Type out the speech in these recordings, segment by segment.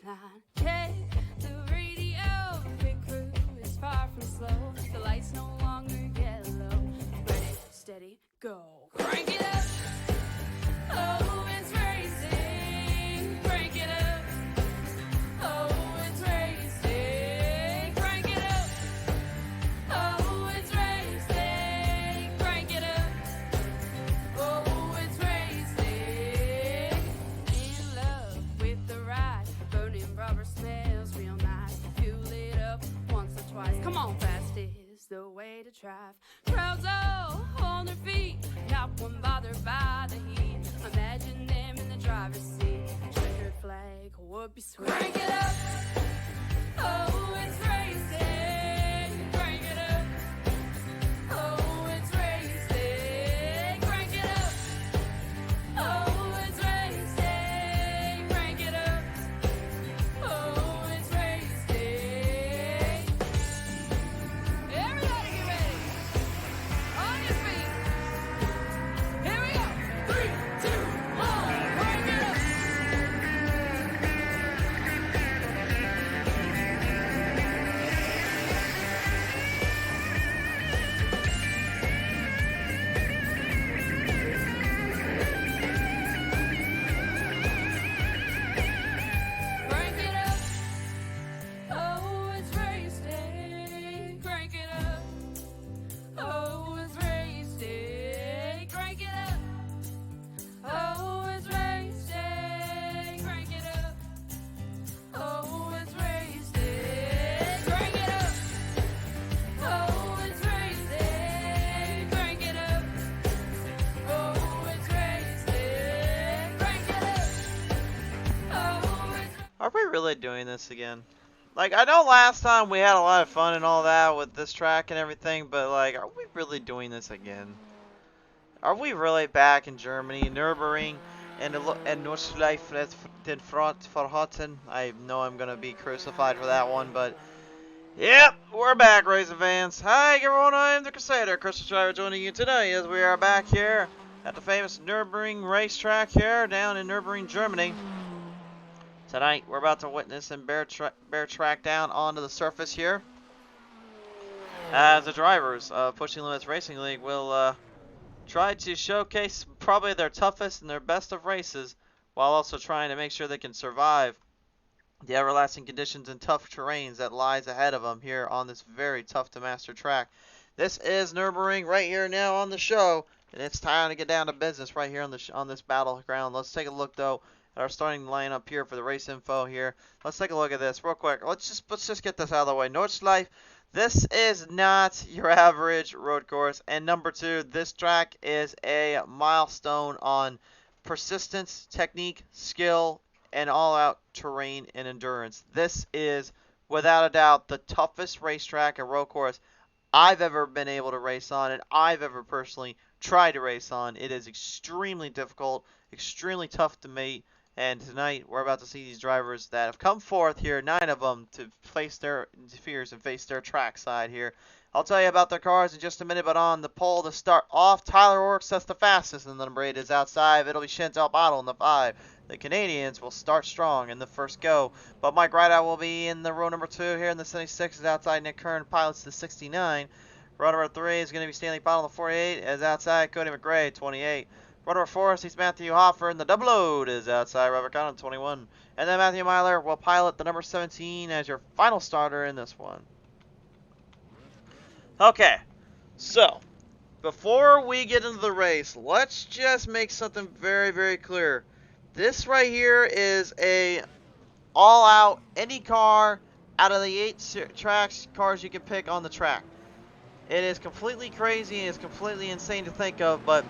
line. Check the radio, pit crew is far from slow. The lights no longer yellow. Ready, steady, go. Crank it up. Oh, it's racing. Crank it up. Oh, it's racing. Crank it up. Oh, it's racing. Crank it up. Oh, it's racing. In love with the ride. Burning rubber smells real nice. Fuel it up once or twice. Come on, fast is the way to drive. Crowds all on their feet. Not one bothered by the heat. Imagine them in the driver's seat. Checkered flag would be sweet. Crank it up. Oh, it's racing. Crank it up. Oh, it's racing. Crank it up. Oh, it's racing. Crank it up. Oh, it's racing. Everybody get ready. On your feet. Here we go. 3, 2, 1. Crank it up. Crank it up. Oh, it's racing. Crank it up. Oh, it's racing. Crank it up. Oh, it's racing. Crank it up. Oh, it's racing. Crank it up. Oh, it's racing. Crank it up. Oh, it's racing. Crank it up. Oh, it's Are we really doing this again? Like, I know last time we had a lot of fun and all that with this track and everything, but like, are we really doing this again? Are we really back in Germany, Nürburgring, and Nordschleife den Front Verhalten? I know I'm gonna be crucified for that one, but yep, we're back, racing fans. Hi everyone, I am the Crusader, Crystal Driver, joining you today as we are back here at the famous Nürburgring racetrack here down in Nürburgring, Germany. Tonight, we're about to witness and bear track down onto the surface here, as the drivers of Pushing Limits Racing League will try to showcase probably their toughest and their best of races, while also trying to make sure they can survive the everlasting conditions and tough terrains that lies ahead of them here on this very tough to master track. This is Nürburgring right here now on the show, and it's time to get down to business right here on this battleground. Let's take a look though at our starting lineup here for the race info here. Let's take a look at this real quick. Let's just get this out of the way. Nordschleife, this is not your average road course. And number two, this track is a milestone on persistence, technique, skill, and all-out terrain and endurance. This is, without a doubt, the toughest racetrack and road course I've ever been able to race on, and I've ever personally tried to race on. It is extremely difficult, extremely tough to mate. And tonight, we're about to see these drivers that have come forth here, 9 of them, to face their fears and face their track side here. I'll tell you about their cars in just a minute, but on the pole to start off, Tyler Orks, that's the fastest, and the number 8 is outside. It'll be Chantal Bottle in the 5. The Canadians will start strong in the first go, but Mike Rideout will be in the row number 2 here, and the 76 is outside. Nick Kern pilots the 69. Row number 3 is going to be Stanley Bottle in the 48, as outside Cody McGray, 28. Row number 4 sees Matthew Hoffer, and the double load is outside Robert Connor, 21. And then Matthew Myler will pilot the number 17 as your final starter in this one. Okay, so before we get into the race, let's just make something very, very clear. This right here is a all-out, any car out of the 8 cars you can pick on the track. It is completely crazy, it's completely insane to think of, but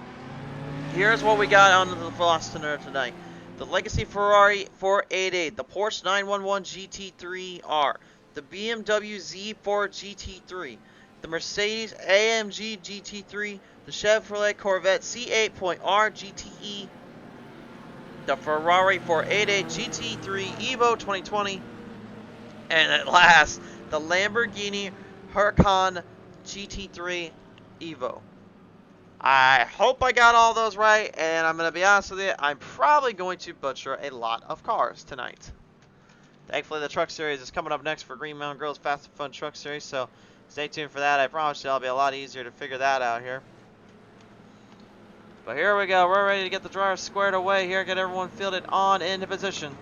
here's what we got on the Veloster tonight. The Legacy Ferrari 488, the Porsche 911 GT3R, the BMW Z4 GT3, the Mercedes AMG GT3, the Chevrolet Corvette C8.R GTE, the Ferrari 488 GT3 Evo 2020, and at last, the Lamborghini Huracan GT3 Evo. I hope I got all those right, and I'm going to be honest with you, I'm probably going to butcher a lot of cars tonight. Thankfully, the Truck Series is coming up next for Green Mountain Girls Fast and Fun Truck Series, so stay tuned for that. I promise you it'll be a lot easier to figure that out here. But here we go. We're ready to get the drivers squared away here, get everyone fielded on into position.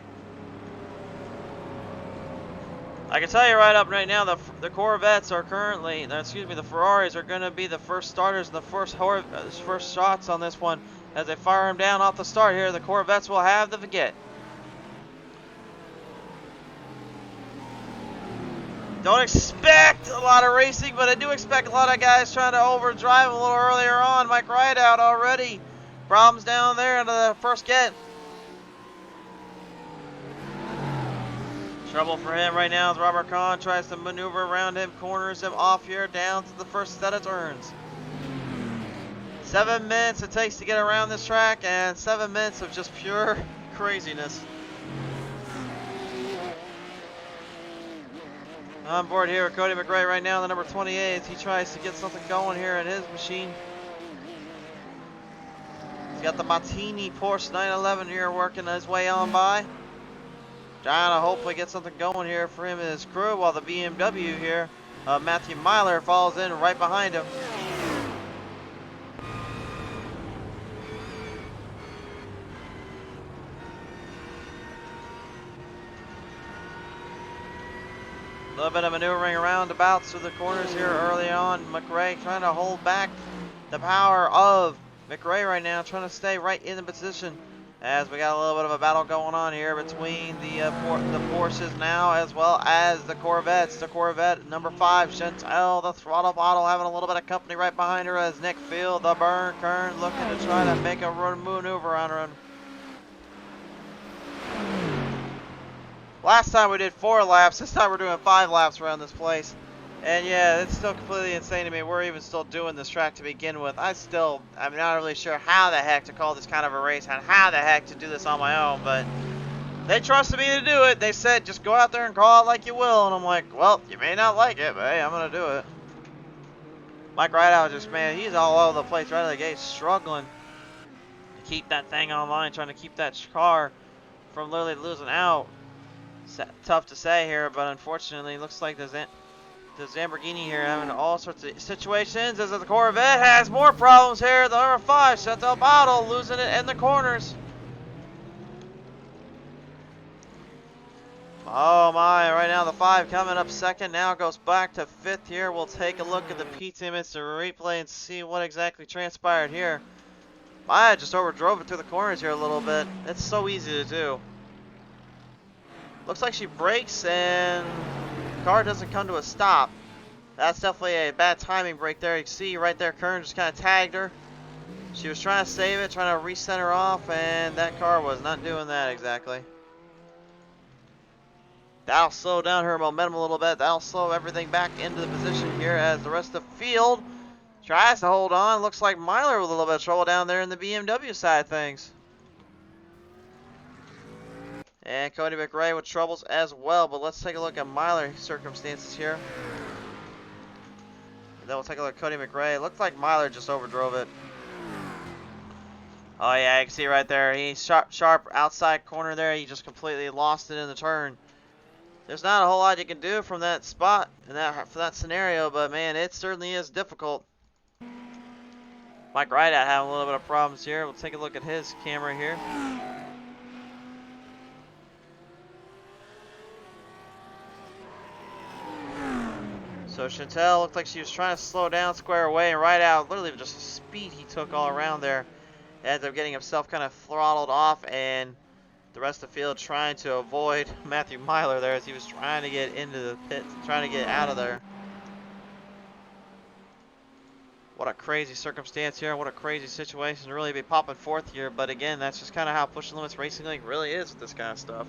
I can tell you right now, the Corvettes are currently, the Ferraris are going to be the first starters and the first shots on this one. As they fire them down off the start here, the Corvettes will have the get. Don't expect a lot of racing, but I do expect a lot of guys trying to overdrive a little earlier on. Mike Rideout already. Problems down there into the first get. Trouble for him right now as Robert Kahn tries to maneuver around him, corners him off here down to the first set of turns. 7 minutes it takes to get around this track, and 7 minutes of just pure craziness. On board here with Cody McRae right now, the number 28, as he tries to get something going here in his machine. He's got the Martini Porsche 911 here working his way on by. Trying to hopefully get something going here for him and his crew, while the BMW here, Matthew Myler, falls in right behind him. A little bit of maneuvering around about through the corners here early on. McRae trying to hold back the power of McRae right now, trying to stay right in the position. As we got a little bit of a battle going on here between the Porsches now, as well as the Corvettes. The Corvette number 5, Chantel, the throttle bottle, having a little bit of company right behind her, as Nick Field, the Burn Kern, looking to try to make a maneuver on her. Last time we did 4 laps. This time we're doing 5 laps around this place. And yeah, it's still completely insane to me. We're even still doing this track to begin with. I'm not really sure how the heck to call this kind of a race and how the heck to do this on my own, but they trusted me to do it. They said, just go out there and call it like you will. And I'm like, well, you may not like it, but hey, I'm going to do it. Mike Rideout just, man, he's all over the place right out of the gate, struggling to keep that thing online, trying to keep that car from literally losing out. Tough to say here, but unfortunately, it looks like the Lamborghini here having all sorts of situations, as the Corvette has more problems here. The number 5, Chantel Bottle, losing it in the corners. Oh my, right now the 5 coming up second, now goes back to 5th here. We'll take a look at the P-Team Instant Replay and see what exactly transpired here. Maya just overdrove it through the corners here a little bit. It's so easy to do. Looks like she brakes and the car doesn't come to a stop. That's definitely a bad timing brake there. You can see right there, Kern just kind of tagged her. She was trying to save it, trying to recenter her off, and that car was not doing that exactly. That'll slow down her momentum a little bit. That'll slow everything back into the position here as the rest of the field tries to hold on. Looks like Myler with a little bit of trouble down there in the BMW side of things. And Cody McRae with troubles as well, but let's take a look at Myler's circumstances here. And then we'll take a look at Cody McRae. It looked like Myler just overdrove it. Oh yeah, you can see right there. He's sharp outside corner there. He just completely lost it in the turn. There's not a whole lot you can do from that spot and for that scenario, but man, it certainly is difficult. Mike Rideout having a little bit of problems here. We'll take a look at his camera here. So Chantel looked like she was trying to slow down, square away, and Rideout, literally just the speed he took all around there, ended up getting himself kind of throttled off, and the rest of the field trying to avoid Matthew Myler there as he was trying to get into the pit, trying to get out of there. What a crazy circumstance here, what a crazy situation to really be popping forth here, but again, that's just kind of how Push the Limits Racing League really is with this kind of stuff.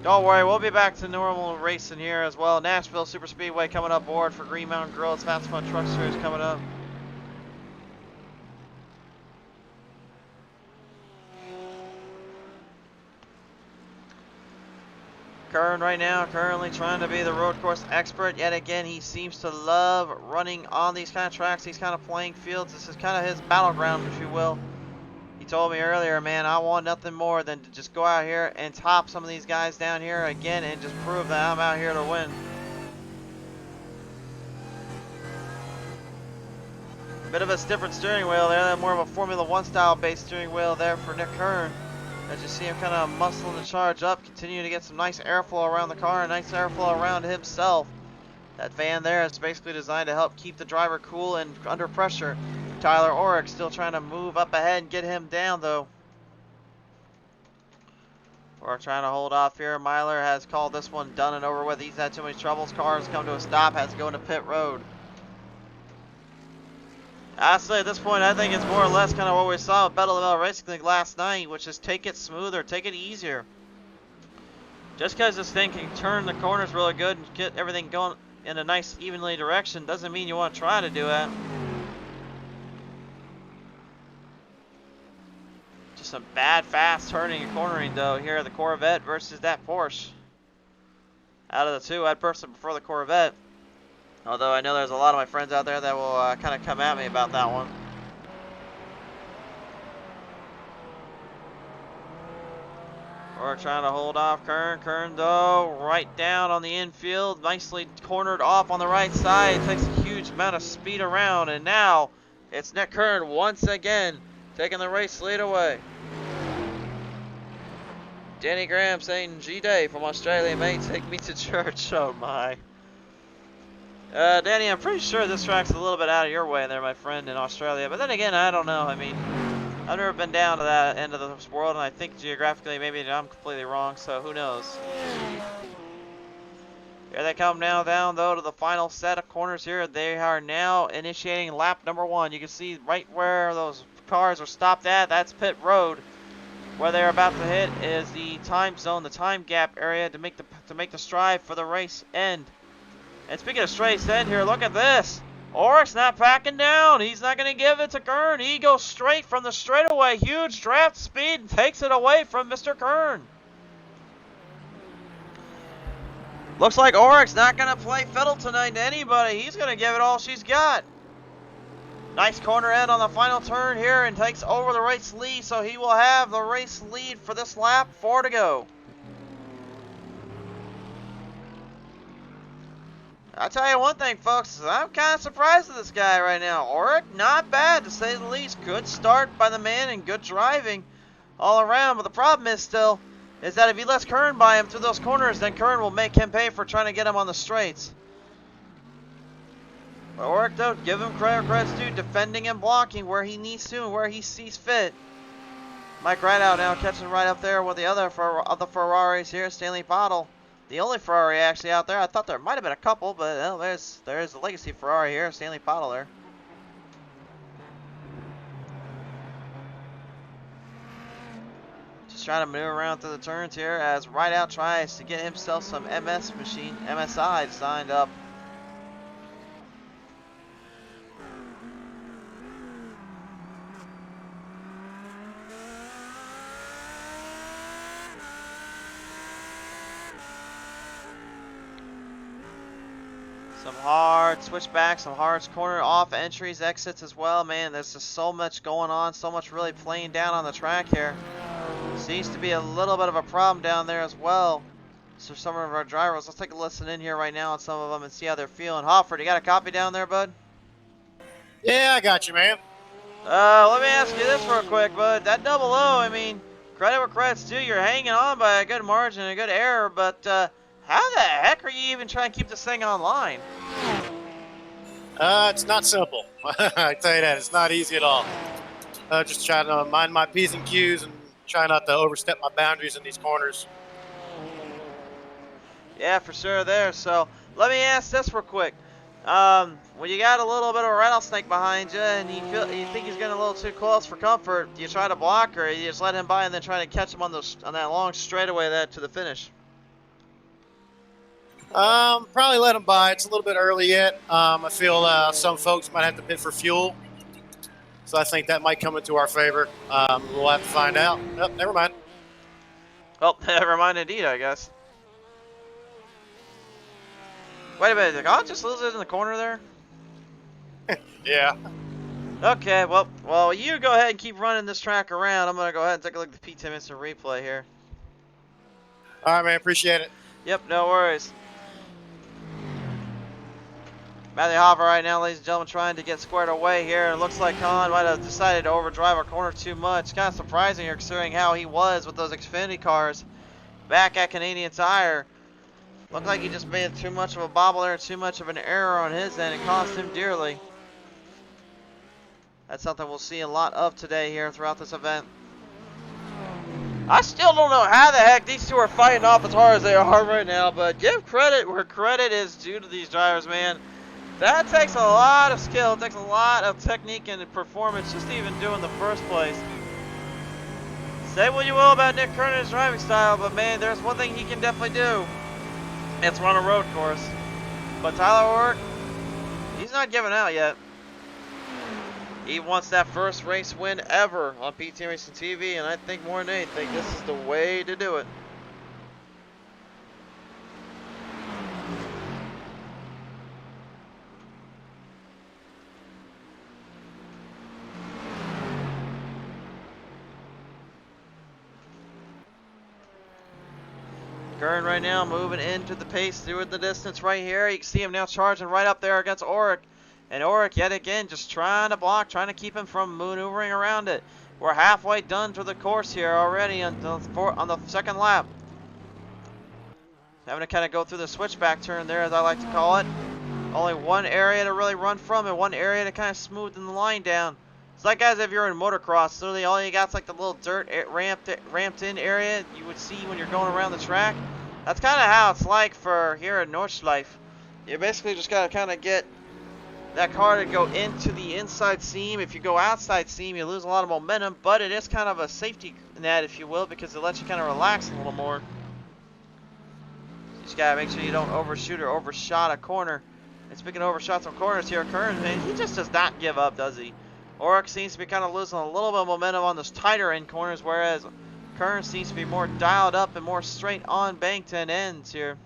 Don't worry, we'll be back to normal racing here as well. Nashville Super Speedway coming up board for Green Mountain Girls Fast Fun Truck Series coming up. Kern right now currently trying to be the road course expert. Yet again, he seems to love running on these kind of tracks, these kind of playing fields. This is kind of his battleground, if you will. He told me earlier, man, I want nothing more than to just go out here and top some of these guys down here again and just prove that I'm out here to win. Bit of a different steering wheel there, more of a Formula 1 style based steering wheel there for Nick Kern. As you see him kind of muscling the charge up, continuing to get some nice airflow around the car, and nice airflow around himself. That fan there is basically designed to help keep the driver cool and under pressure. Tyler Orrick still trying to move up ahead and get him down though. We're trying to hold off here. Myler has called this one done and over with. He's had too many troubles. Cars come to a stop, has to go into pit road. Honestly, at this point, I think it's more or less kind of what we saw with Battle of Bell Racing League last night, which is take it smoother, take it easier. Just because this thing can turn the corners really good and get everything going in a nice, evenly direction doesn't mean you want to try to do it. Just some bad, fast turning and cornering, though, here at the Corvette versus that Porsche. Out of the two, I'd personally prefer the Corvette. Although I know there's a lot of my friends out there that will kind of come at me about that one. We're trying to hold off Kern. Kern, though, right down on the infield. Nicely cornered off on the right side. Takes a huge amount of speed around. And now it's Nick Kern once again taking the race lead away. Danny Graham saying, G-Day from Australia, mate, take me to church. Oh, my. Danny, I'm pretty sure this track's a little bit out of your way there, my friend, in Australia. But then again, I don't know. I mean, I've never been down to that end of the world, and I think geographically maybe I'm completely wrong, so who knows. Here they come now down, though, to the final set of corners here. They are now initiating lap number 1. You can see right where those cars are stopped at. That's pit road. Where they're about to hit is the time zone, the time gap area to make the strive for the race end. And speaking of race end here, look at this. Orrick's not backing down. He's not going to give it to Kern. He goes straight from the straightaway. Huge draft speed and takes it away from Mr. Kern. Looks like Orrick's not going to play fiddle tonight to anybody. He's going to give it all she's got. Nice corner end on the final turn here and takes over the race lead. So he will have the race lead for this lap. 4 to go. I'll tell you one thing, folks. I'm kind of surprised with this guy right now. Orrick, not bad to say the least. Good start by the man and good driving all around. But the problem is still is that if he lets Kern by him through those corners, then Kern will make him pay for trying to get him on the straights. But Orrick, though, give him credit's due, defending and blocking where he needs to and where he sees fit. Mike Rideout now catching right up there with the other Ferraris here, Stanley Bottle. The only Ferrari actually out there. I thought there might have been a couple, but well, there's the legacy Ferrari here, Stanley Bottle there. Just trying to maneuver around through the turns here as Rideout tries to get himself some MSI signed up. Some hard switchbacks, some hard corner off entries, exits as well. Man, there's just so much going on, so much really playing down on the track here. Seems to be a little bit of a problem down there as well. So some of our drivers, let's take a listen in here right now on some of them and see how they're feeling. Hofford, you got a copy down there, bud? Yeah, I got you, man. Let me ask you this real quick, bud. That double O, I mean, credit where credit's due. You're hanging on by a good margin, a good error, but how the heck are you even trying to keep this thing online? It's not simple. I tell you that. It's not easy at all. Just trying to mind my P's and Q's and try not to overstep my boundaries in these corners. Yeah, for sure there. So let me ask this real quick. When you got a little bit of a rattlesnake behind you and you think he's getting a little too close for comfort, do you try to block or you just let him by and then try to catch him on that long straightaway to the finish? Probably let them by. It's a little bit early yet. I feel some folks might have to bid for fuel, so I think that might come into our favor. We'll have to find out. Nope, never mind. Well, never mind indeed, I guess. Wait a minute, did God just lose it in the corner there? Yeah. Okay, well, you go ahead and keep running this track around. I'm gonna go ahead and take a look at the P10 instant replay here. All right, man. Appreciate it. Yep, no worries. Matthew Hoffa right now, ladies and gentlemen, trying to get squared away here. It looks like Khan might have decided to overdrive our corner too much. Kind of surprising here, considering how he was with those Xfinity cars back at Canadian Tire. Looked like he just made too much of a bobble there, too much of an error on his end. It cost him dearly. That's something we'll see a lot of today here throughout this event. I still don't know how the heck these two are fighting off as hard as they are right now, but give credit where credit is due to these drivers, man. That takes a lot of skill, it takes a lot of technique and performance just to even do in the first place. Say what you will about Nick Kernan's driving style, but man, there's one thing he can definitely do. It's run a road course. But Tyler Ork, he's not giving out yet. He wants that first race win ever on PT Racing TV, and I think more than anything, this is the way to do it. Kern right now moving into the pace through the distance right here. You can see him now charging right up there against Oric. And Oric yet again just trying to block, trying to keep him from maneuvering around it. We're halfway done to the course here already on the second lap. Having to kind of go through the switchback turn there, as I like to call it. Only one area to really run from and one area to kind of smoothen the line down. It's like, guys, if you're in motocross, literally all you got's like the little dirt ramped in area you would see when you're going around the track. That's kind of how it's like for here at Nordschleife. You basically just got to kind of get that car to go into the inside seam. If you go outside seam, you lose a lot of momentum, but it is kind of a safety net, if you will, because it lets you kind of relax a little more. You just got to make sure you don't overshoot or overshot a corner. And speaking of overshots on corners here, Kern, man, he just does not give up, does he? Oric seems to be kind of losing a little bit of momentum on those tighter end corners, whereas Kern seems to be more dialed up and more straight on banked end ends here.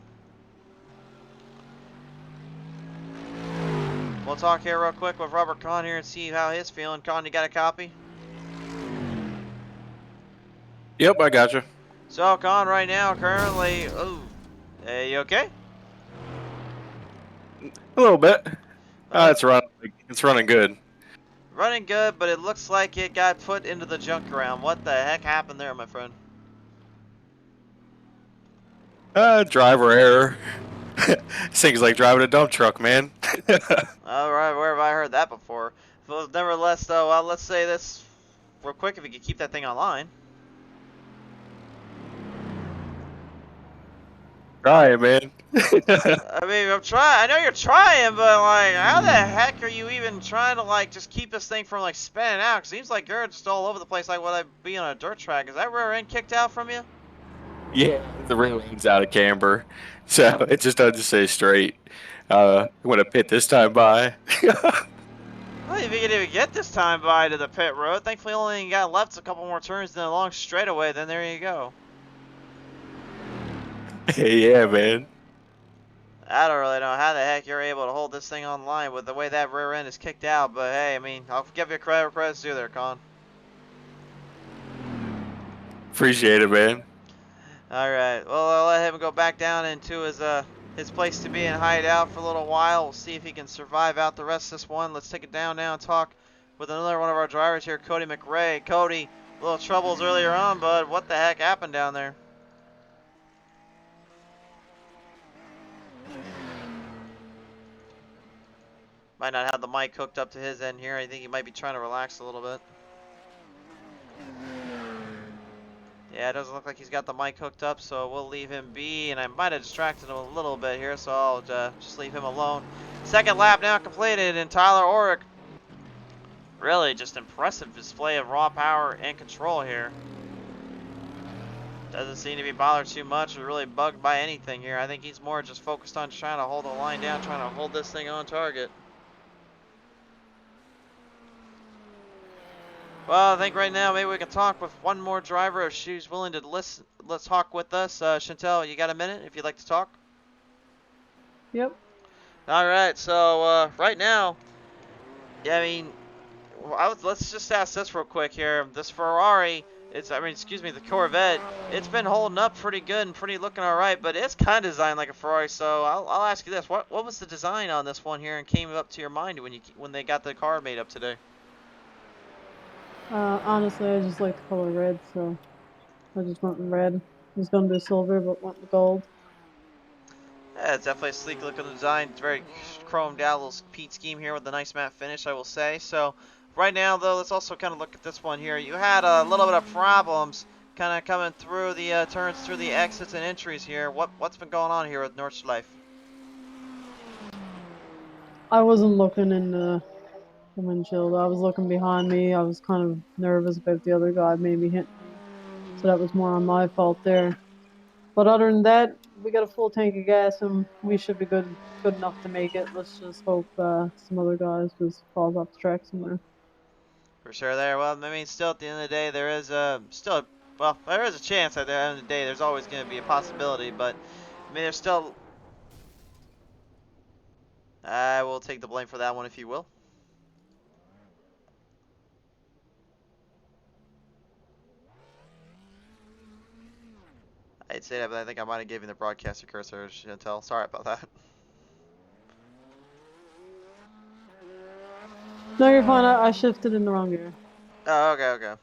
We'll talk here real quick with Robert Kahn here and see how he's feeling. Kahn, you got a copy? Yep, I got you. So, Kahn, right now, currently, ooh, hey, you okay? A little bit. It's running good. Running good, but it looks like it got put into the junk ground. What the heck happened there, my friend? Driver error. Things like driving a dump truck, man. All right, where have I heard that before? But nevertheless, though, let's say this real quick if you could keep that thing online. Trying, man. I mean, I'm trying. I know you're trying, but like, how the heck are you even trying to like just keep this thing from like spinning out? Seems like you're just all over the place, like what I'd be on a dirt track. Is that rear end kicked out from you? Yeah, the rear end's out of camber, so it just doesn't stay straight. I'm gonna pit this time by. I don't think you can even get this time by to the pit road. Thankfully, only got left a couple more turns than a long straightaway. Then there you go. Yeah, man. I don't really know how the heck you're able to hold this thing online with the way that rear end is kicked out, but hey, I mean, I'll give you credit where credit's due there, Con. Appreciate it, man. Alright, well, I'll let him go back down into his place to be and hide out for a little while. We'll see if he can survive out the rest of this one. Let's take it down now and talk with another one of our drivers here, Cody McRae. Cody, little troubles earlier on, bud. What the heck happened down there? Might not have the mic hooked up to his end here. I think he might be trying to relax a little bit. Yeah, it doesn't look like he's got the mic hooked up, so we'll leave him be. And I might have distracted him a little bit here, so I'll just leave him alone. Second lap now completed, and Tyler Orrick, really just impressive display of raw power and control here. Doesn't seem to be bothered too much or really bugged by anything here. I think he's more just focused on trying to hold the line down, trying to hold this thing on target. Well, I think right now maybe we can talk with one more driver if she's willing to listen. Let's talk with us. Chantel, you got a minute if you'd like to talk? Yep. All right, so right now, yeah, I mean, let's just ask this real quick here. This Ferrari, excuse me, the Corvette, it's been holding up pretty good and pretty looking all right, but it's kind of designed like a Ferrari. So I'll ask you this: what was the design on this one here, and came up to your mind when they got the car made up today? Honestly, I just like the color red, so I just went with red. I was gonna do silver, but went with gold. Yeah, it's definitely a sleek looking design. It's very chromed out, little paint scheme here with a nice matte finish, I will say. So right now, though, let's also kind of look at this one here. You had a little bit of problems kind of coming through the turns, through the exits and entries here. What's been going on here with Nordschleife? I wasn't looking in the windshield. I was looking behind me. I was kind of nervous about the other guy maybe hitting me, so that was more on my fault there. But other than that, we got a full tank of gas and we should be good enough to make it. Let's just hope some other guys just falls off the track somewhere. For sure there. Well, I mean, still at the end of the day, there is there is a chance at the end of the day. There's always going to be a possibility, but I mean, there's still. I will take the blame for that one, if you will. I'd say that, but I think I might have given the broadcaster cursor, Chantel. Sorry about that. No, you're fine. I shifted in the wrong gear. Oh, okay.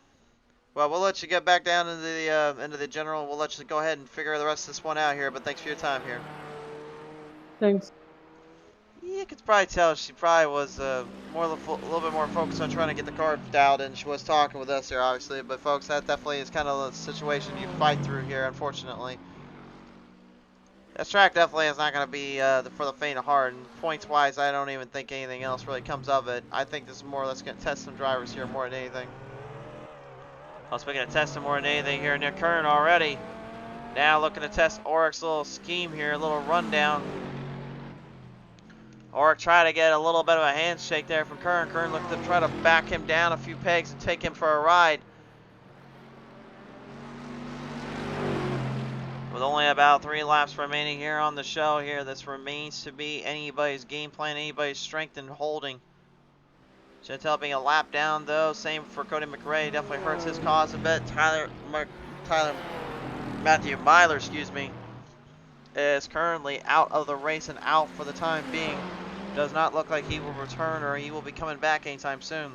Well, we'll let you get back down into the general. We'll let you go ahead and figure the rest of this one out here. But thanks for your time here. Thanks. You could probably tell she probably was a little bit more focused on trying to get the car dialed in. She was talking with us here, obviously. But folks, that definitely is kind of the situation you fight through here, unfortunately. This track definitely is not going to be for the faint of heart. And points-wise, I don't even think anything else really comes of it. I think this is more or less going to test some drivers here more than anything. Well, speaking of testing more than anything here, Nick Kern already. Now looking to test Oric's little scheme here, a little rundown. Oric tried to get a little bit of a handshake there from Kern. Kern looked to try to back him down a few pegs and take him for a ride. With only about 3 laps remaining here on the show here, this remains to be anybody's game plan, anybody's strength and holding. Chantel being a lap down though, same for Cody McRae, definitely hurts his cause a bit. Matthew Myler, excuse me, is currently out of the race and out for the time being. Does not look like he will return or he will be coming back anytime soon.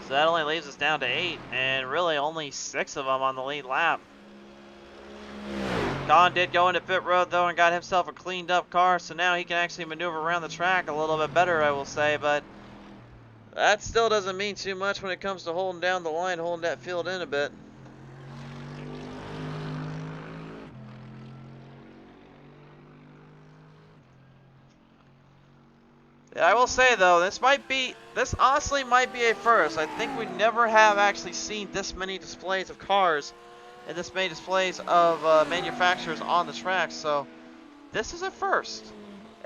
So that only leaves us down to 8, and really only 6 of them on the lead lap. Khan did go into pit road though and got himself a cleaned up car, so now he can actually maneuver around the track a little bit better, I will say, but that still doesn't mean too much when it comes to holding down the line, holding that field in a bit. Yeah, I will say though, this honestly might be a first. I think we never have actually seen this many displays of cars and this many displays of manufacturers on the track, so this is a first.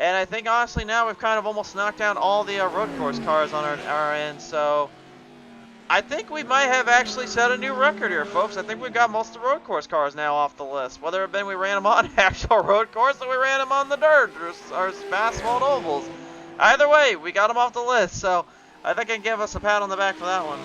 And I think honestly now we've kind of almost knocked down all the road course cars on our end, so I think we might have actually set a new record here, folks. I think we've got most of the road course cars now off the list. Whether it been we ran them on actual road course or we ran them on the dirt or asphalt ovals. Either way, we got them off the list, so I think I can give us a pat on the back for that one.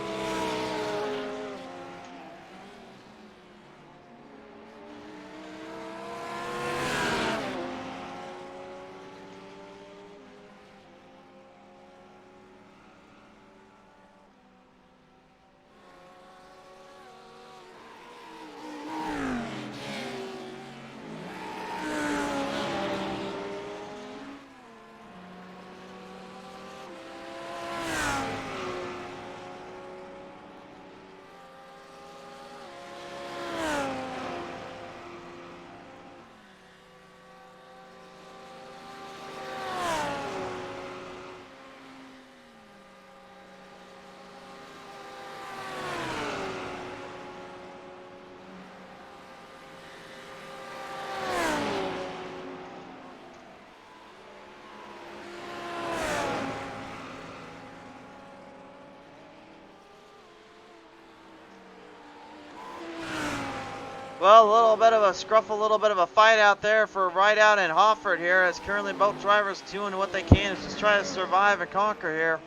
Well, a little bit of a scruff, a little bit of a fight out there for Rideout and Hofford here, as currently both drivers doing what they can to just try to survive and conquer here.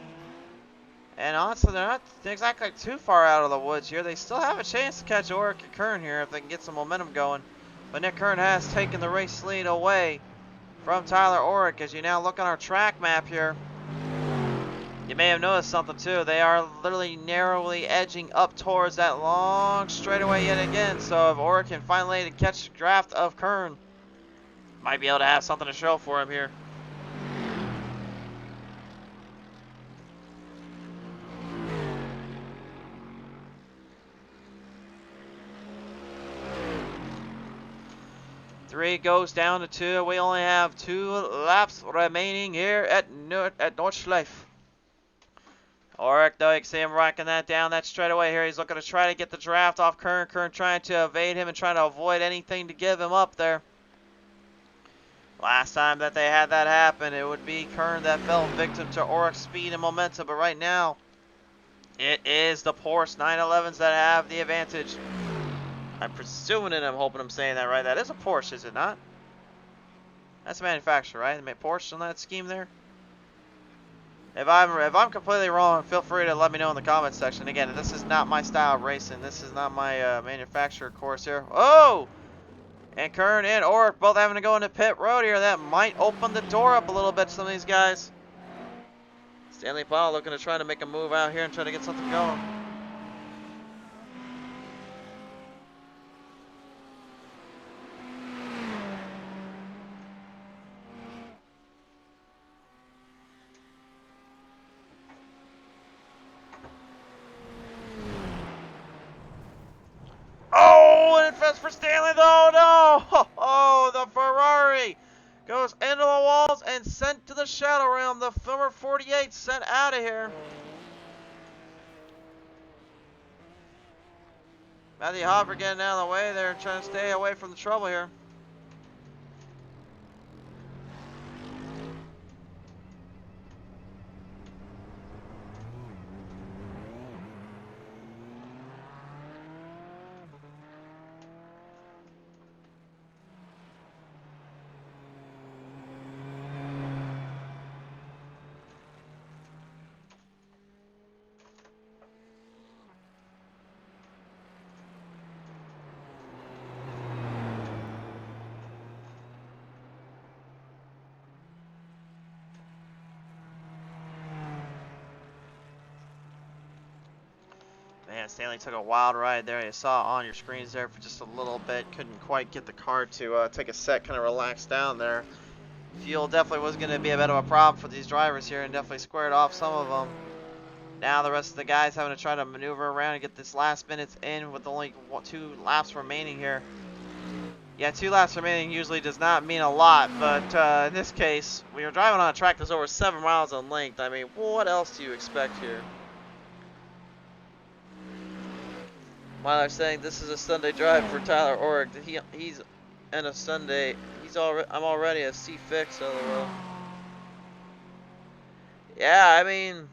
And honestly, they're not exactly too far out of the woods here. They still have a chance to catch Oric and Kern here if they can get some momentum going. But Nick Kern has taken the race lead away from Tyler Oric. As you now look on our track map here, you may have noticed something too. They are literally narrowly edging up towards that long straightaway yet again. So if Oric can finally catch a draft of Kern, might be able to have something to show for him here. Three goes down to 2. We only have 2 laps remaining here at Nordschleife. Oric, though, you can see him rocking that down that straightaway here. He's looking to try to get the draft off Kern. Kern trying to evade him and trying to avoid anything to give him up there. Last time that they had that happen, it would be Kern that fell victim to Oric's speed and momentum. But right now, it is the Porsche 911s that have the advantage. I'm presuming and I'm hoping I'm saying that right. That is a Porsche, is it not? That's a manufacturer, right? They made Porsche on that scheme there. If I'm completely wrong, feel free to let me know in the comments section. Again, this is not my style of racing. This is not my manufacturer course here. Oh! And Kern and Oric both having to go into pit road here. That might open the door up a little bit to some of these guys. Stanley Powell looking to try to make a move out here and try to get something going. Oh, and it's for Stanley though, no! Oh, the Ferrari goes into the walls and sent to the Shadow Realm. The Filmer 48 sent out of here. Matthew Hopper getting out of the way there and trying to stay away from the trouble here. Man, Stanley took a wild ride there. You saw on your screens there for just a little bit. Couldn't quite get the car to take a set, kind of relax down there. Fuel definitely was going to be a bit of a problem for these drivers here and definitely squared off some of them. Now the rest of the guys having to try to maneuver around and get this last minutes in with only 2 laps remaining here. Yeah, 2 laps remaining usually does not mean a lot, but in this case, when you're driving on a track that's over 7 miles in length, I mean, what else do you expect here? While I'm saying this is a Sunday drive for Tyler Oric, he's in a Sunday. I'm already a C6 LOL. Yeah, I mean,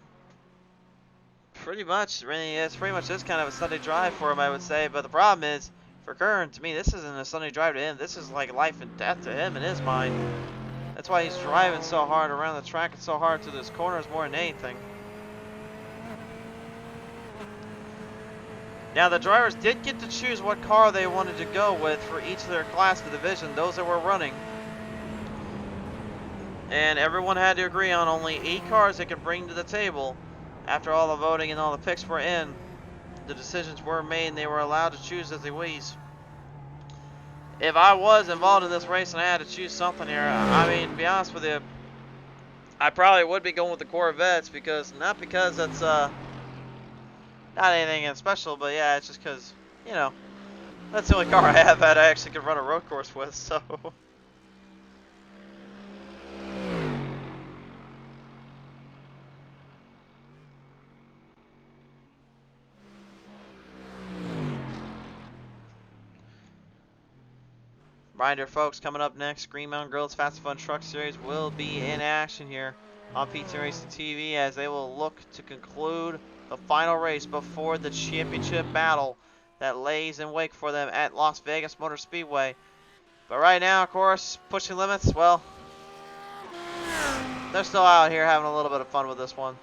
pretty much. Really, it's pretty much this kind of a Sunday drive for him, I would say. But the problem is, for Kern, to me, this isn't a Sunday drive to him. This is like life and death to him in his mind. That's why he's driving so hard around the track and so hard through those corners more than anything. Now, the drivers did get to choose what car they wanted to go with for each of their class of division, those that were running. And everyone had to agree on only 8 cars they could bring to the table. After all the voting and all the picks were in, the decisions were made and they were allowed to choose as they please. If I was involved in this race and I had to choose something here, I mean, to be honest with you, I probably would be going with the Corvettes not because that's, not anything special, but yeah, it's just because, you know, that's the only car I have that I actually could run a road course with, so. Reminder, folks, coming up next, Green Mountain Grills Fast and Fun Truck Series will be in action here on P10 Racing TV as they will look to conclude the final race before the championship battle that lays in wake for them at Las Vegas Motor Speedway. But right now, of course, pushing limits, well, they're still out here having a little bit of fun with this one.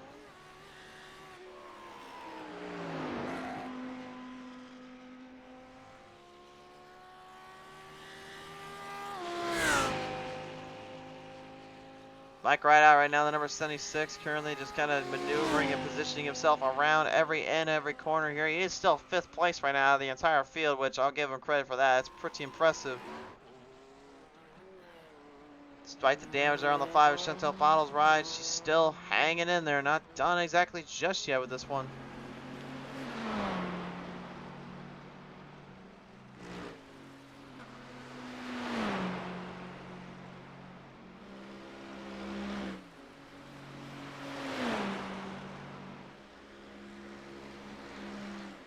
Mike Rideout right now, the number 76, currently just kind of maneuvering and positioning himself around every end, every corner here. He is still 5th place right now out of the entire field, which I'll give him credit for that. It's pretty impressive. Despite the damage there on the 5 of Chantel Bottles ride, she's still hanging in there. Not done exactly just yet with this one.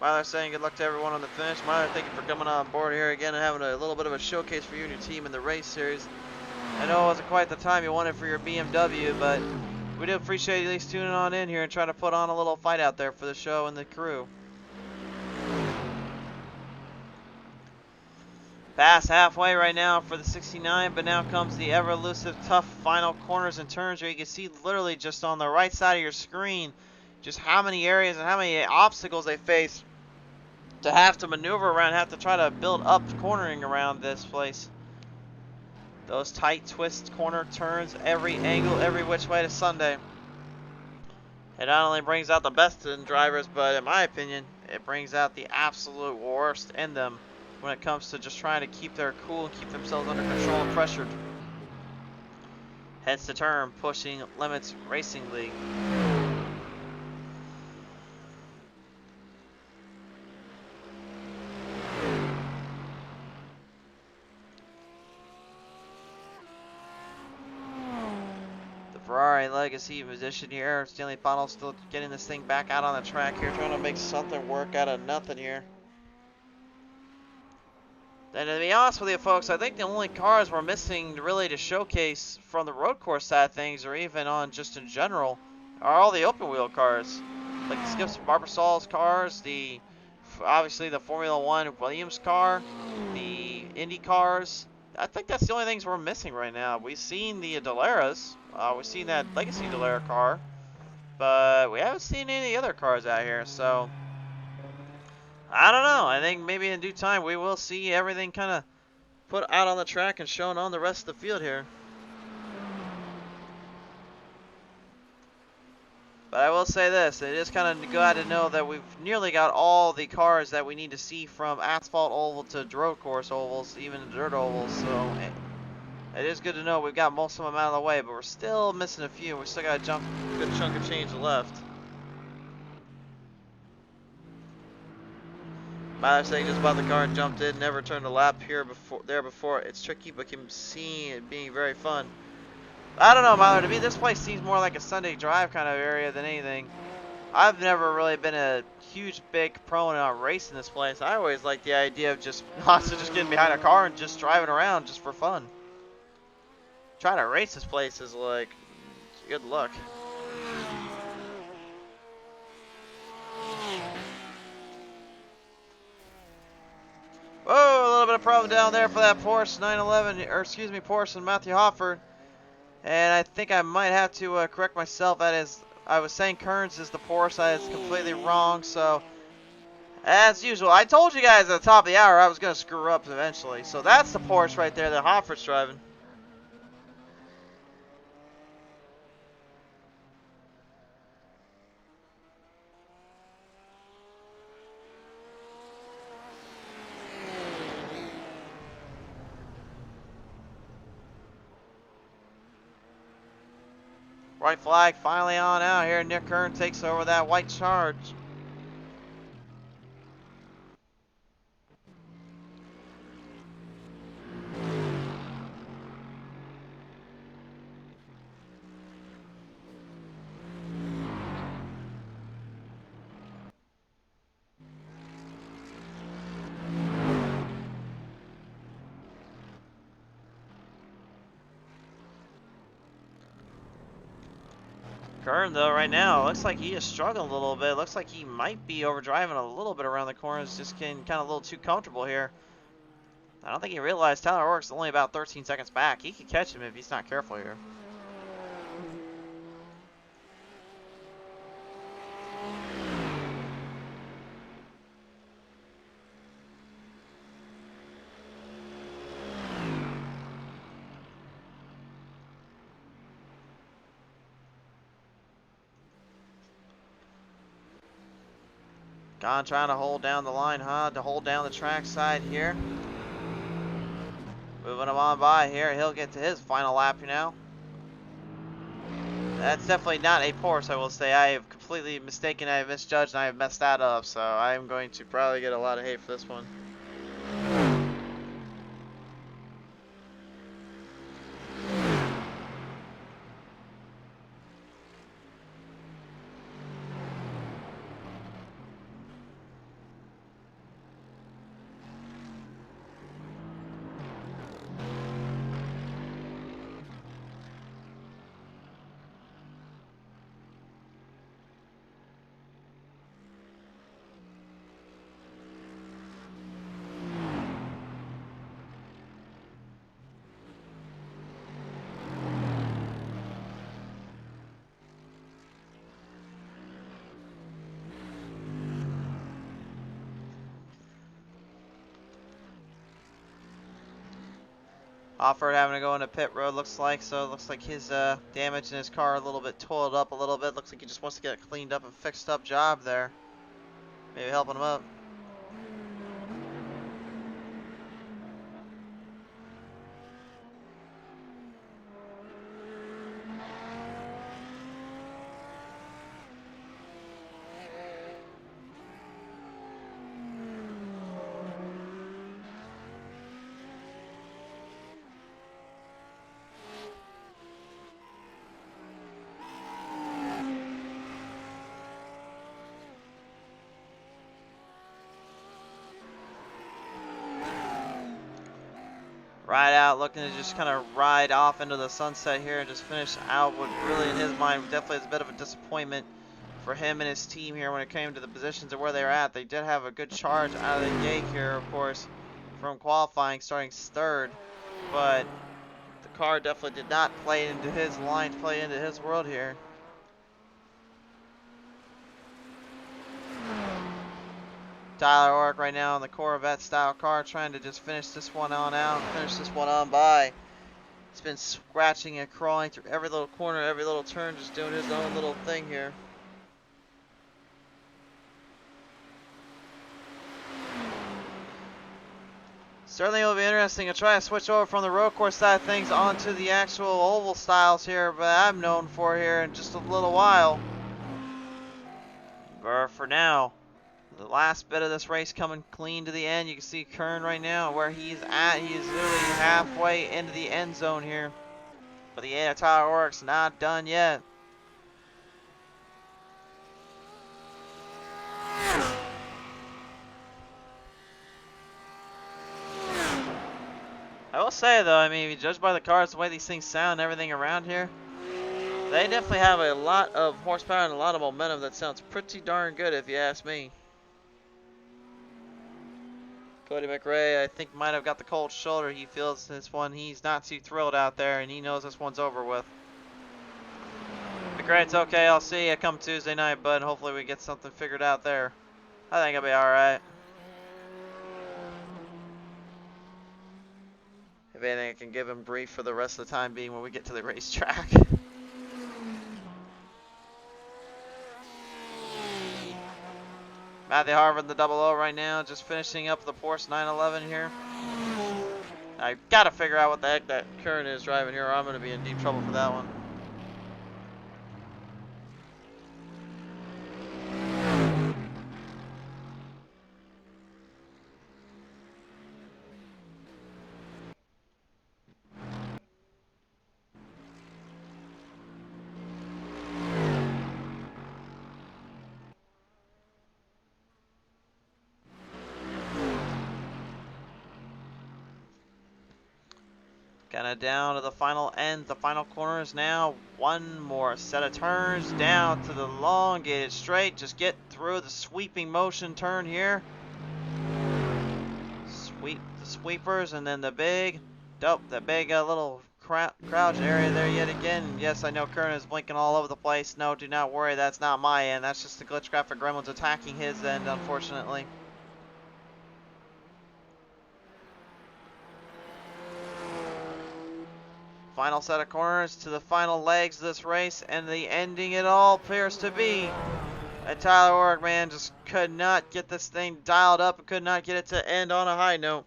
Myler saying good luck to everyone on the finish. Myler, thank you for coming on board here again and having a little bit of a showcase for you and your team in the race series. I know it wasn't quite the time you wanted for your BMW, but we do appreciate you at least tuning on in here and trying to put on a little fight out there for the show and the crew. Past halfway right now for the 69, but now comes the ever elusive, tough final corners and turns where you can see literally just on the right side of your screen just how many areas and how many obstacles they face to have to maneuver around, have to try to build up cornering around this place. Those tight twist corner turns, every angle, every which way to Sunday. It not only brings out the best in drivers, but in my opinion, it brings out the absolute worst in them when it comes to just trying to keep their cool and keep themselves under control and pressured. Heads to turn, pushing limits racing league. Ferrari Legacy position here. Stanley Bottle still getting this thing back out on the track here, trying to make something work out of nothing here. And to be honest with you folks, I think the only cars we're missing really to showcase from the road course side of things, or even on just in general, are all the open wheel cars. Like the Skips Barbasol's cars, obviously the Formula One Williams car, the Indy cars. I think that's the only things we're missing right now. We've seen the Daleras. We've seen that Legacy Dalera car. But we haven't seen any other cars out here. So, I don't know. I think maybe in due time we will see everything kind of put out on the track and shown on the rest of the field here. But I will say this, it is kind of glad to know that we've nearly got all the cars that we need to see from asphalt oval to road course ovals, even dirt ovals. So it is good to know we've got most of them out of the way, but we're still missing a few. We still got a good chunk of change left. Myler saying just about the car and jumped in, never turned a lap here before. It's tricky, but can see it being very fun. I don't know, Myler. To me, this place seems more like a Sunday drive kind of area than anything. I've never really been a huge, big proponent on racing this place. I always like the idea of just honestly just getting behind a car and just driving around just for fun. Trying to race this place is like good luck. Whoa, a little bit of problem down there for that Porsche 911, or excuse me, Porsche and Matthew Hofford. And I think I might have to correct myself. That is, I was saying Kearns is the Porsche. That is completely wrong. So, as usual, I told you guys at the top of the hour I was going to screw up eventually. So that's the Porsche right there that Hofford's driving. White flag finally on out here. Nick Kern takes over that white charge. Kern, though, right now, looks like he is struggling a little bit. Looks like he might be overdriving a little bit around the corners, just getting kind of a little too comfortable here. I don't think he realized Tyler Ork's only about 13 seconds back. He could catch him if he's not careful here. Gone trying to hold down the line, huh? To hold down the track side here. Moving him on by here. He'll get to his final lap now. That's definitely not a Porsche, I will say. I have completely mistaken, I have misjudged, and I have messed that up. So I am going to probably get a lot of hate for this one. Offord having to go into pit road, looks like. So it looks like his damage in his car a little bit toiled up a little bit. Looks like he just wants to get a cleaned up and fixed up job there. Maybe helping him up. Ride out, looking to just kind of ride off into the sunset here and just finish out what really in his mind definitely is a bit of a disappointment for him and his team here when it came to the positions of where they were at. They did have a good charge out of the gate here, of course, from qualifying, starting third, but the car definitely did not play into his line, play into his world here. Tyler Ork right now in the Corvette style car trying to just finish this one on out, finish this one on by. He's been scratching and crawling through every little corner, every little turn, just doing his own little thing here. Certainly will be interesting to try to switch over from the road course side of things onto the actual oval styles here, but I'm known for here in just a little while. But for now, the last bit of this race coming clean to the end. You can see Kern right now where he's at. He's literally halfway into the end zone here. But the Tyler Ork's not done yet. I will say though, I mean, if you judge by the cars, the way these things sound and everything around here, they definitely have a lot of horsepower and a lot of momentum that sounds pretty darn good if you ask me. Cody McRae, I think, might have got the cold shoulder. He feels this one, he's not too thrilled out there, and he knows this one's over with. McRae, it's okay. I'll see you come Tuesday night, bud. Hopefully we get something figured out there. I think I'll be alright. If anything, I can give him brief for the rest of the time being when we get to the racetrack. Matthew Harvard in the 00 right now, just finishing up the Porsche 911 here. I gotta figure out what the heck that Kern is driving here, or I'm gonna be in deep trouble for that one. Kind of down to the final end, the final corners now. One more set of turns down to the elongated straight. Just get through the sweeping motion turn here. Sweep the sweepers and then the big, little crouch area there yet again. And yes, I know Kern is blinking all over the place. No, do not worry, that's not my end. That's just the glitch graphic gremlins attacking his end, unfortunately. Final set of corners to the final legs of this race, and the ending it all appears to be And Tyler Ork, man, just could not get this thing dialed up and could not get it to end on a high note.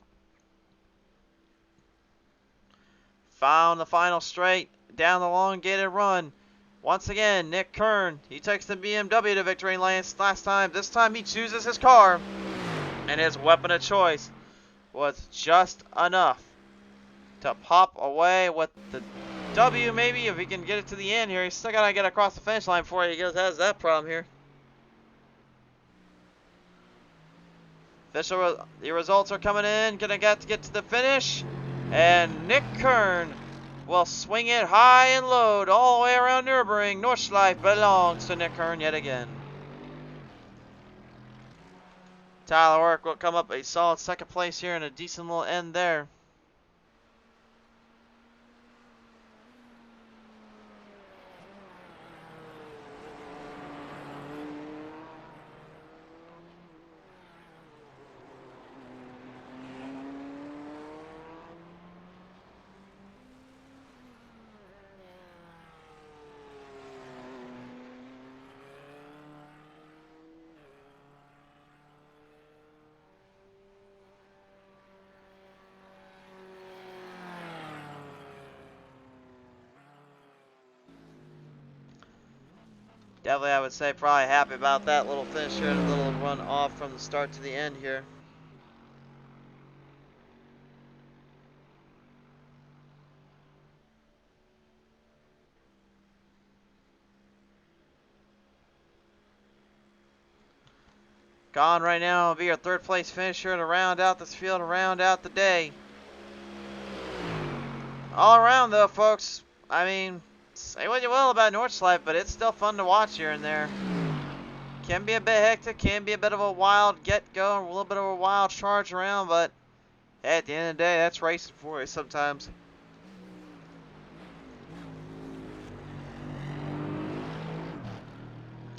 Found the final straight down the elongated run. Once again, Nick Kern, he takes the BMW to victory lane last time. This time he chooses his car, and his weapon of choice was just enough to pop away with the W, maybe, if he can get it to the end here. He's still got to get across the finish line before he has that problem here. The results are coming in. Gonna get to the finish. And Nick Kern will swing it high and low all the way around Nürburgring. Nordschleife belongs to Nick Kern yet again. Tyler Ork will come up a solid second place here and a decent little end there. Definitely, I would say, probably happy about that little finish here and a little run off from the start to the end here. Gone right now will be your third place finisher to round out this field and round out the day. All around, though, folks, I mean, say what you will about Nordschleife, but it's still fun to watch here and there. Can be a bit hectic, can be a bit of a wild get-go, a little bit of a wild charge around, but hey, at the end of the day, that's racing for you sometimes.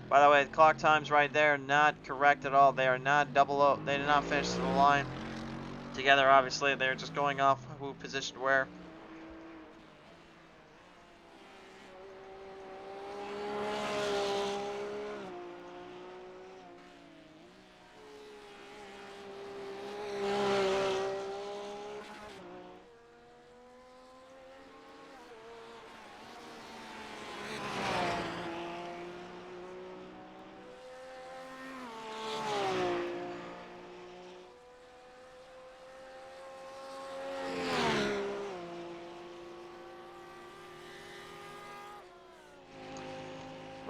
By the way, the clock times right there not correct at all. They are not they did not finish the line together, obviously. They're just going off who positioned where.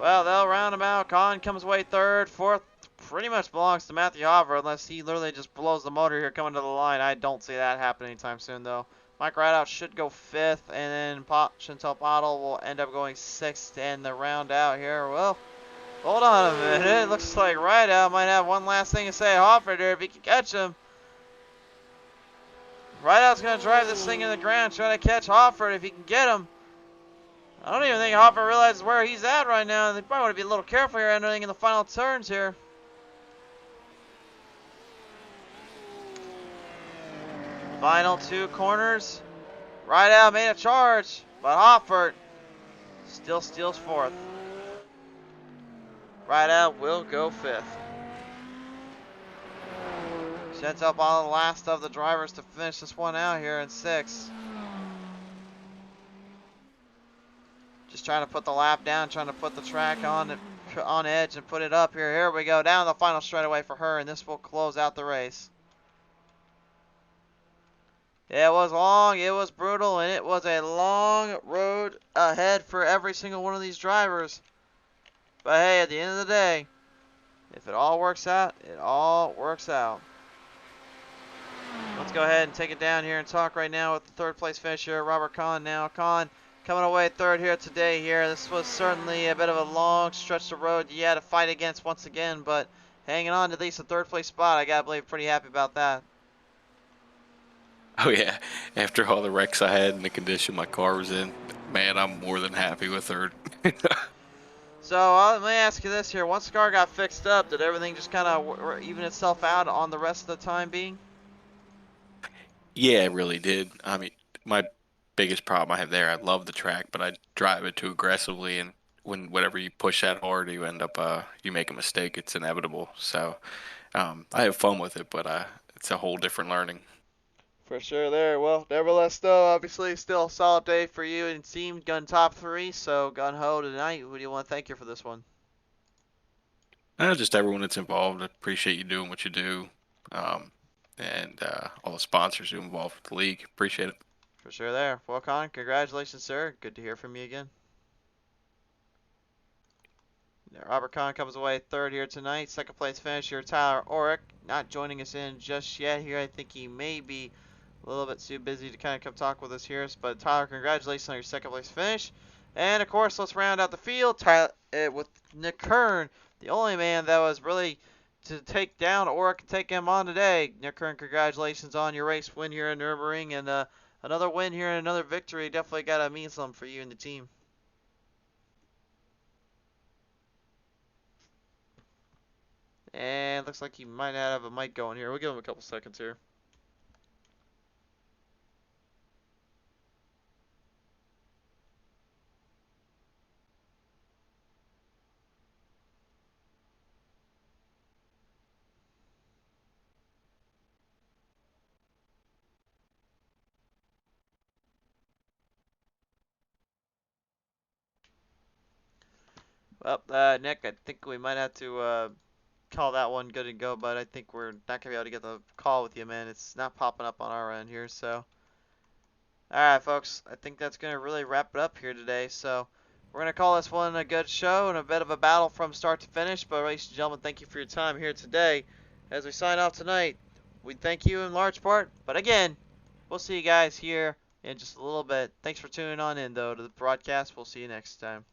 Well, they'll round him out. Kahn comes away third. Fourth pretty much belongs to Matthew Hoffer unless he literally just blows the motor here coming to the line. I don't see that happening anytime soon, though. Mike Rideout should go fifth, and then Chantal Pottle will end up going sixth in the round out here. Well, hold on a minute. It looks like Rideout might have one last thing to say to Hoffer there if he can catch him. Rideout's going to drive this thing in the ground, try to catch Hoffer if he can get him. I don't even think Hoffer realizes where he's at right now. They probably want to be a little careful here entering in the final turns here. Final two corners. Rideout made a charge, but Hoffer still steals fourth. Rideout will go fifth. Sets up all the last of the drivers to finish this one out here in sixth. Just trying to put the lap down, trying to put the track on edge and put it up here. Here we go, down the final straightaway for her, and this will close out the race. It was long, it was brutal, and it was a long road ahead for every single one of these drivers. But hey, at the end of the day, if it all works out, it all works out. Let's go ahead and take it down here and talk right now with the third place finisher, Robert Kahn now. Kahn coming away third here today here. This was certainly a bit of a long stretch of road you had to fight against once again, but hanging on to at least a third place spot, I gotta believe pretty happy about that. Oh yeah, after all the wrecks I had and the condition my car was in, man, I'm more than happy with third. So let me ask you this here. Once the car got fixed up, did everything just kind of even itself out on the rest of the time being? Yeah, it really did. I mean, my biggest problem I have there, I love the track, but I drive it too aggressively, and whenever you push that hard, you end up you make a mistake. It's inevitable. So I have fun with it, but it's a whole different learning. For sure there. Well, nevertheless, though, obviously, still a solid day for you and team. Gun top 3, so gun ho tonight. Who do you want to thank you for this one? Just everyone that's involved. I appreciate you doing what you do, and all the sponsors who are involved with the league. Appreciate it. For sure there. Well, Con, congratulations, sir. Good to hear from you again. Robert Kahn comes away third here tonight. Second place finisher Tyler Orick, not joining us in just yet here. I think he may be a little bit too busy to kind of come talk with us here. But Tyler, congratulations on your second place finish. And of course, let's round out the field with Nick Kern, the only man that was really to take down Orick and take him on today. Nick Kern, congratulations on your race win here in Nürburgring, and another win here and another victory. Definitely got to mean something for you and the team. And looks like he might not have a mic going here. We'll give him a couple seconds here. Well, Nick, I think we might have to call that one good and go, but I think we're not going to be able to get the call with you, man. It's not popping up on our end here, so. Alright, folks, I think that's going to really wrap it up here today, so. We're going to call this one a good show and a bit of a battle from start to finish, but ladies and gentlemen, thank you for your time here today. As we sign off tonight, we thank you in large part, but again, we'll see you guys here in just a little bit. Thanks for tuning on in, though, to the broadcast. We'll see you next time.